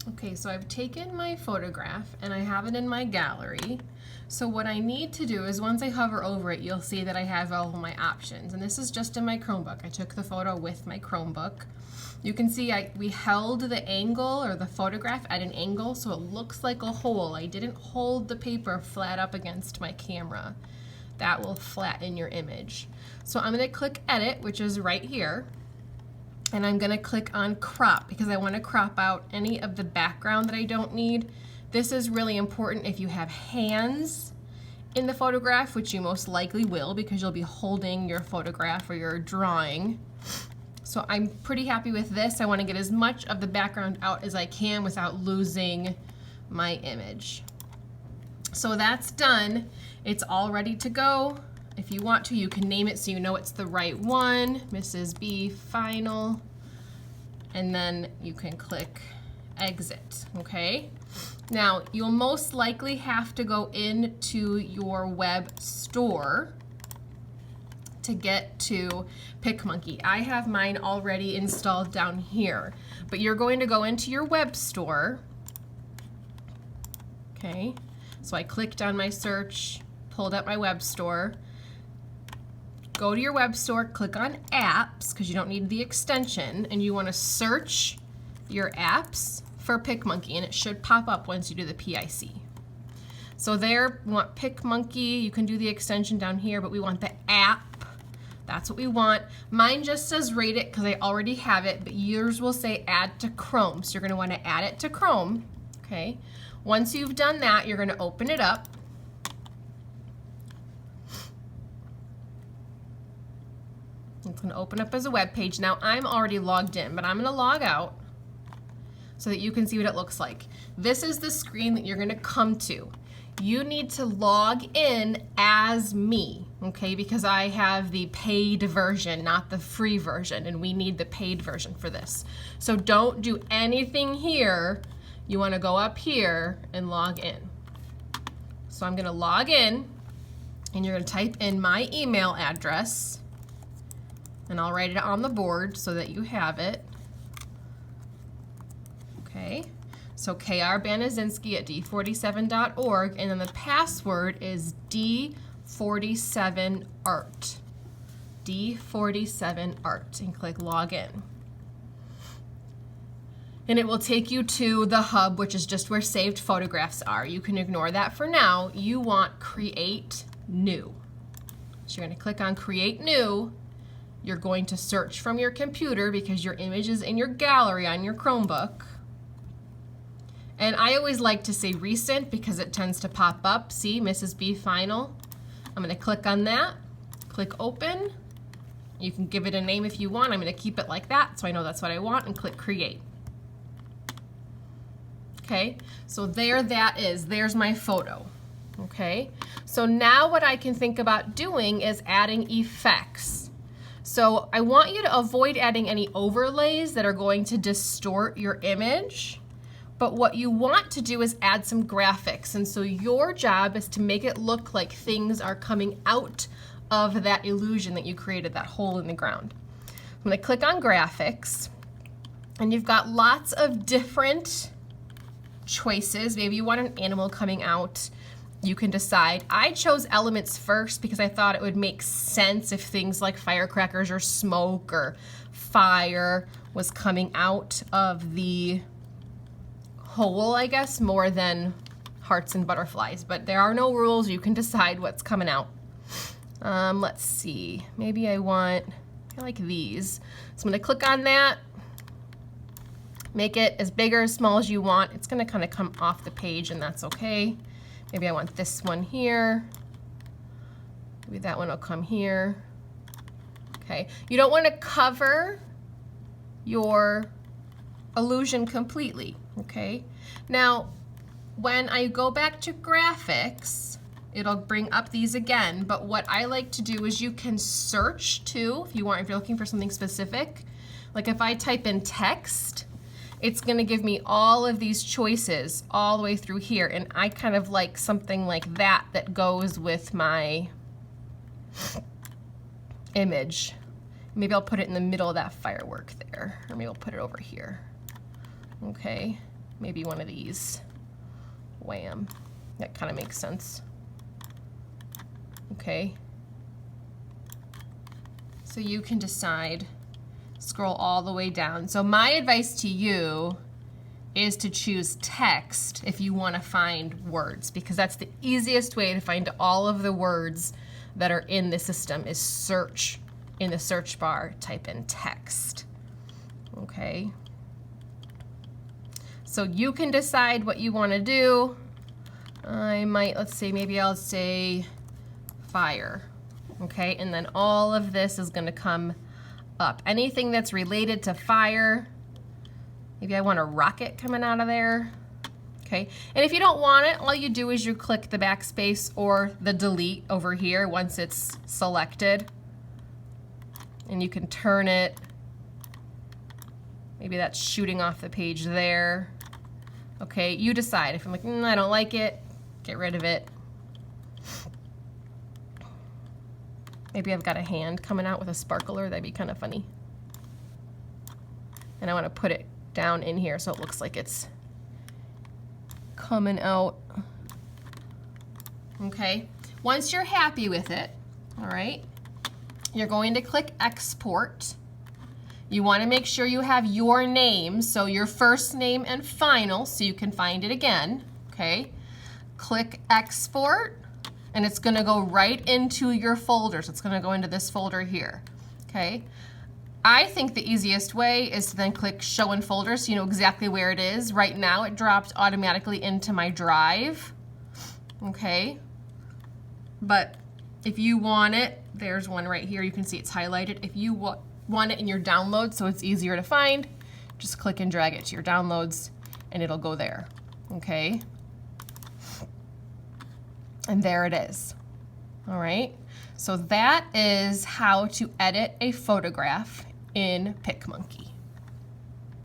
Okay, so I've taken my photograph and I have it in my gallery. So what I need to do is once I hover over it, you'll see that I have all of my options. And this is just in my Chromebook. I took the photo with my Chromebook. You can see we held the angle or the photograph at an angle so it looks like a hole. I didn't hold the paper flat up against my camera. That will flatten your image. So I'm going to click Edit, which is right here. And I'm going to click on Crop because I want to crop out any of the background that I don't need. This is really important if you have hands in the photograph, which you most likely will because you'll be holding your photograph or your drawing. So I'm pretty happy with this. I want to get as much of the background out as I can without losing my image. So that's done. It's all ready to go. If you want to, you can name it so you know it's the right one, Mrs. B Final, and then you can click Exit, okay? Now, you'll most likely have to go into your web store to get to PicMonkey. I have mine already installed down here, but you're going to go into your web store, okay? So I clicked on my search, pulled up my web store. Go to your web store, click on apps because you don't need the extension, and you want to search your apps for PicMonkey, and it should pop up once you do the PIC. So there, we want PicMonkey. You can do the extension down here, but we want the app. That's what we want. Mine just says rate it because I already have it, but yours will say add to Chrome. So you're going to want to add it to Chrome, okay? Once you've done that, you're going to open it up. It's going to open up as a web page. Now I'm already logged in, but I'm going to log out so that you can see what it looks like. This is the screen that you're going to come to. You need to log in as me, okay, because I have the paid version, not the free version, and we need the paid version for this. So don't do anything here. You want to go up here and log in. So I'm going to log in, and you're going to type in my email address. And I'll write it on the board so that you have it. Okay, so krbanazinski@d47.org, and then the password is D47Art. D47Art, and click Login. And it will take you to the hub, which is just where saved photographs are. You can ignore that for now. You want Create New. So you're going to click on Create New. You're going to search from your computer because your image is in your gallery on your Chromebook. And I always like to say recent because it tends to pop up. See, Mrs. B Final. I'm going to click on that, click open. You can give it a name if you want. I'm going to keep it like that so I know that's what I want, and click create. Okay, so there that is. There's my photo. Okay, so now what I can think about doing is adding effects. So I want you to avoid adding any overlays that are going to distort your image, but what you want to do is add some graphics. And so your job is to make it look like things are coming out of that illusion that you created, that hole in the ground. I'm going to click on graphics, and you've got lots of different choices. Maybe you want an animal coming out. You can decide. I chose elements first because I thought it would make sense if things like firecrackers or smoke or fire was coming out of the hole, I guess, more than hearts and butterflies. But there are no rules. You can decide what's coming out. Let's see. Maybe I like these. So I'm going to click on that. Make it as big or as small as you want. It's going to kind of come off the page, and that's okay. Maybe I want this one here. Maybe that one will come here. Okay, you don't want to cover your illusion completely, okay? Now, when I go back to graphics, it'll bring up these again, but what I like to do is you can search too, if you're looking for something specific. Like if I type in text, it's going to give me all of these choices all the way through here, and I kind of like something like that that goes with my image. Maybe I'll put it in the middle of that firework there, or maybe I'll put it over here. Okay, maybe one of these. Wham. That kind of makes sense. Okay. So you can decide, scroll all the way down. So my advice to you is to choose text if you want to find words, because that's the easiest way to find all of the words that are in the system is search. In the search bar, type in text. Okay. So you can decide what you want to do. I might, let's say, maybe I'll say fire. Okay, and then all of this is going to come up. Anything that's related to fire. Maybe I want a rocket coming out of there. Okay, and if you don't want it, all you do is you click the backspace or the delete over here once it's selected. And you can turn it. Maybe that's shooting off the page there. Okay, you decide. If I'm like, I don't like it, get rid of it. Maybe I've got a hand coming out with a sparkler. That'd be kind of funny. And I want to put it down in here so it looks like it's coming out. Okay, once you're happy with it, all right, you're going to click export. You want to make sure you have your name, so your first name and final, so you can find it again. Okay, click export, and it's going to go right into your folders. It's going to go into this folder here. Okay, I think the easiest way is to then click show in folders so you know exactly where it is. Right now it dropped automatically into my drive. Okay, but if you want it, there's one right here. You can see it's highlighted. If you want it in your downloads so it's easier to find, just click and drag it to your downloads and it'll go there. Okay, and there it is. All right, so that is how to edit a photograph in PicMonkey.